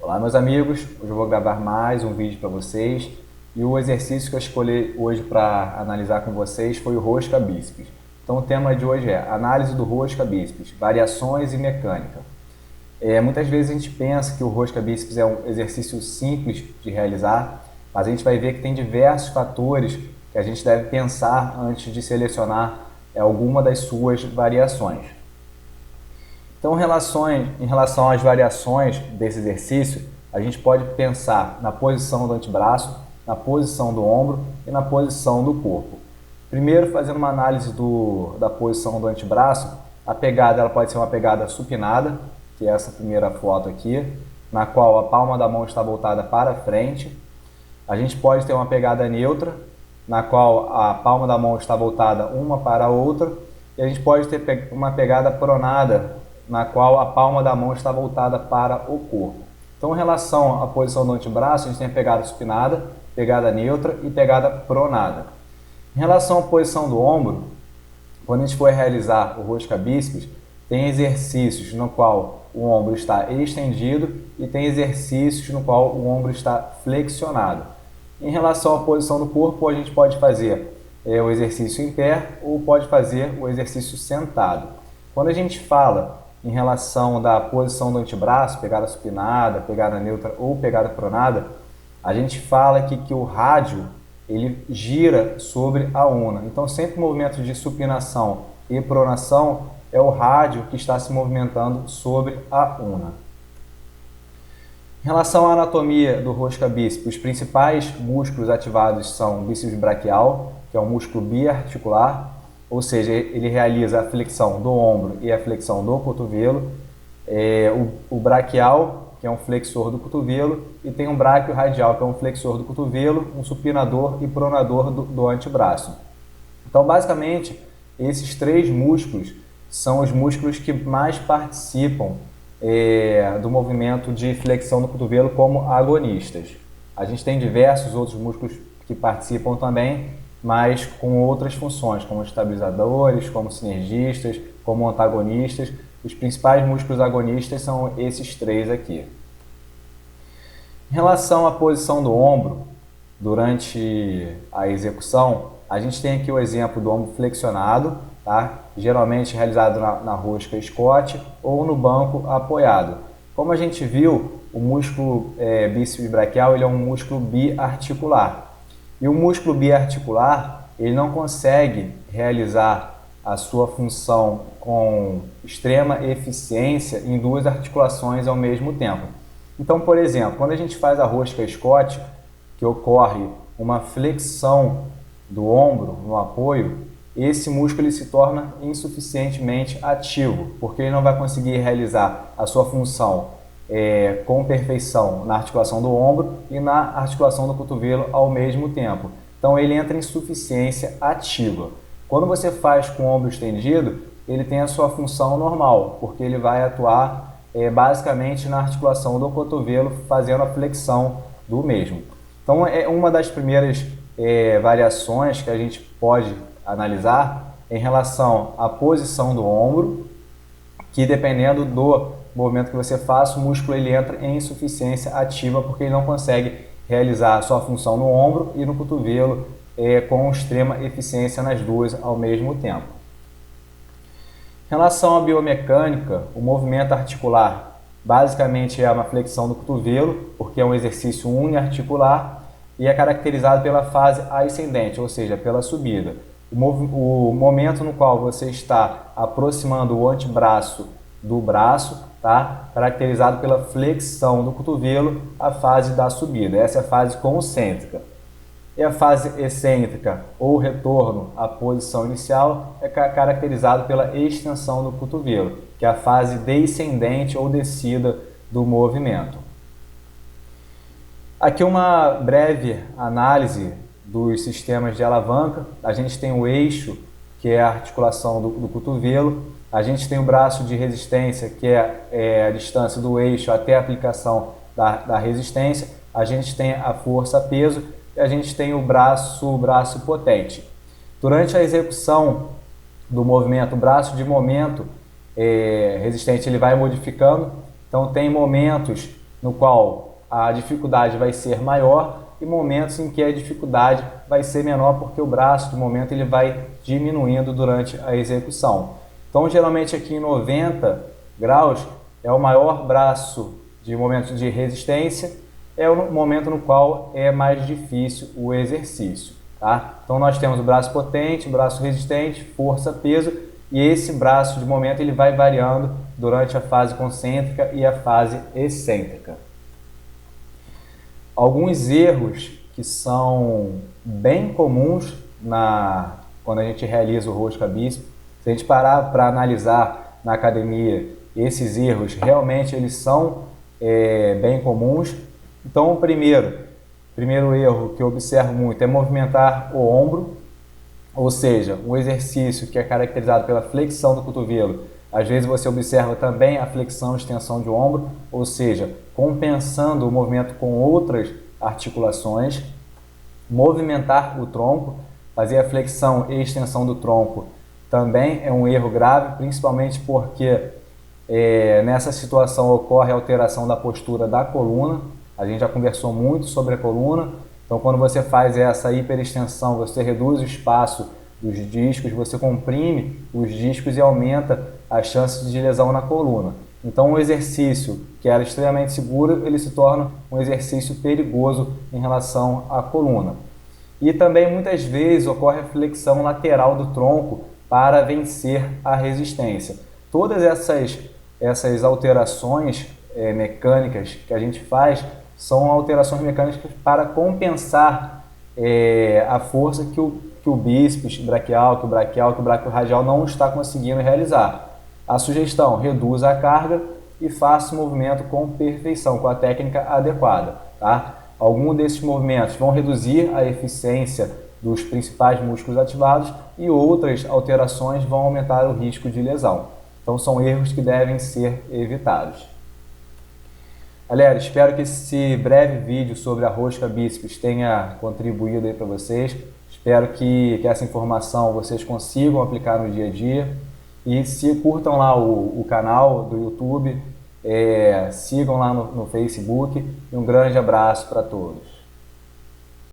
Olá, meus amigos, hoje eu vou gravar mais um vídeo para vocês e o exercício que eu escolhi hoje para analisar com vocês foi o rosca bíceps. Então o tema de hoje é análise do rosca bíceps, variações e mecânica. Muitas vezes a gente pensa que o rosca bíceps é um exercício simples de realizar, mas a gente vai ver que tem diversos fatores que a gente deve pensar antes de selecionar alguma das suas variações. Então, em relação às variações desse exercício, a gente pode pensar na posição do antebraço, na posição do ombro e na posição do corpo. Primeiro, fazendo uma análise da posição do antebraço, a pegada ela pode ser uma pegada supinada, que é essa primeira foto aqui, na qual a palma da mão está voltada para frente. A gente pode ter uma pegada neutra, na qual a palma da mão está voltada uma para a outra. E a gente pode ter uma pegada pronada, na qual a palma da mão está voltada para o corpo. Então, em relação à posição do antebraço, a gente tem a pegada supinada, pegada neutra e pegada pronada. Em relação à posição do ombro, quando a gente for realizar o rosca bíceps, tem exercícios no qual o ombro está estendido e tem exercícios no qual o ombro está flexionado. Em relação à posição do corpo, a gente pode fazer o exercício em pé ou pode fazer o exercício sentado. Quando a gente fala em relação da posição do antebraço, pegada supinada, pegada neutra ou pegada pronada, a gente fala aqui que o rádio ele gira sobre a una. Então, sempre o movimento de supinação e pronação é o rádio que está se movimentando sobre a una. Em relação à anatomia do rosca bíceps, os principais músculos ativados são o bíceps braquial, que é um músculo biarticular, ou seja, ele realiza a flexão do ombro e a flexão do cotovelo. O braquial, que é um flexor do cotovelo, e tem um bráquio radial, que é um flexor do cotovelo, um supinador e pronador do antebraço. Então, basicamente, esses três músculos são os músculos que mais participam do movimento de flexão do cotovelo como agonistas. A gente tem diversos outros músculos que participam também, mas com outras funções, como estabilizadores, como sinergistas, como antagonistas. Os principais músculos agonistas são esses três aqui. Em relação à posição do ombro, durante a execução, a gente tem aqui o exemplo do ombro flexionado, tá? Geralmente realizado na rosca Scott ou no banco apoiado. Como a gente viu, o músculo bíceps braquial ele é um músculo biarticular. E o músculo biarticular, ele não consegue realizar a sua função com extrema eficiência em duas articulações ao mesmo tempo. Então, por exemplo, quando a gente faz a rosca Scott, que ocorre uma flexão do ombro no apoio, esse músculo ele se torna insuficientemente ativo, porque ele não vai conseguir realizar a sua função com perfeição na articulação do ombro e na articulação do cotovelo ao mesmo tempo. Então ele entra em insuficiência ativa. Quando você faz com o ombro estendido, ele tem a sua função normal, porque ele vai atuar basicamente na articulação do cotovelo, fazendo a flexão do mesmo. Então é uma das primeiras variações que a gente pode analisar em relação à posição do ombro, que dependendo do movimento que você faça, o músculo ele entra em insuficiência ativa porque ele não consegue realizar a sua função no ombro e no cotovelo com extrema eficiência nas duas ao mesmo tempo. Em relação à biomecânica, o movimento articular basicamente é uma flexão do cotovelo, porque é um exercício uniarticular e é caracterizado pela fase ascendente, ou seja, pela subida. O momento no qual você está aproximando o antebraço do braço, tá? Caracterizado pela flexão do cotovelo, a fase da subida. Essa é a fase concêntrica. E a fase excêntrica, ou retorno à posição inicial, é caracterizado pela extensão do cotovelo, que é a fase descendente ou descida do movimento. Aqui uma breve análise dos sistemas de alavanca. A gente tem o eixo, que é a articulação do cotovelo. A gente tem o braço de resistência, que é a distância do eixo até a aplicação da resistência. A gente tem a força-peso e a gente tem o braço potente. Durante a execução do movimento, o braço de momento resistente ele vai modificando. Então tem momentos no qual a dificuldade vai ser maior e momentos em que a dificuldade vai ser menor, porque o braço, do momento, ele vai diminuindo durante a execução. Então, geralmente aqui em 90 graus é o maior braço de momento de resistência, é o momento no qual é mais difícil o exercício. Tá? Então, nós temos o braço potente, o braço resistente, força, peso, e esse braço de momento ele vai variando durante a fase concêntrica e a fase excêntrica. Alguns erros que são bem comuns quando a gente realiza o rosca bíceps, se a gente parar para analisar na academia, esses erros realmente eles são bem comuns. Então, o primeiro erro que eu observo muito é movimentar o ombro, ou seja, um exercício que é caracterizado pela flexão do cotovelo. Às vezes você observa também a flexão e extensão de ombro, ou seja, compensando o movimento com outras articulações. Movimentar o tronco, fazer a flexão e extensão do tronco também é um erro grave, principalmente porque nessa situação ocorre a alteração da postura da coluna. A gente já conversou muito sobre a coluna, então quando você faz essa hiperextensão, você reduz o espaço dos discos, você comprime os discos e aumenta as chances de lesão na coluna. Então um exercício que era extremamente seguro, ele se torna um exercício perigoso em relação à coluna. E também muitas vezes ocorre a flexão lateral do tronco para vencer a resistência. Todas essas alterações mecânicas que a gente faz são alterações mecânicas para compensar a força que o bíceps braquial, que o braquio radial não está conseguindo realizar. A sugestão: reduza a carga e faça o movimento com perfeição, com a técnica adequada. Tá? Alguns desses movimentos vão reduzir a eficiência dos principais músculos ativados e outras alterações vão aumentar o risco de lesão. Então são erros que devem ser evitados. Galera, espero que esse breve vídeo sobre a rosca bíceps tenha contribuído aí para vocês. Espero que essa informação vocês consigam aplicar no dia a dia. E se curtam lá o canal do YouTube, sigam lá no Facebook. E um grande abraço para todos.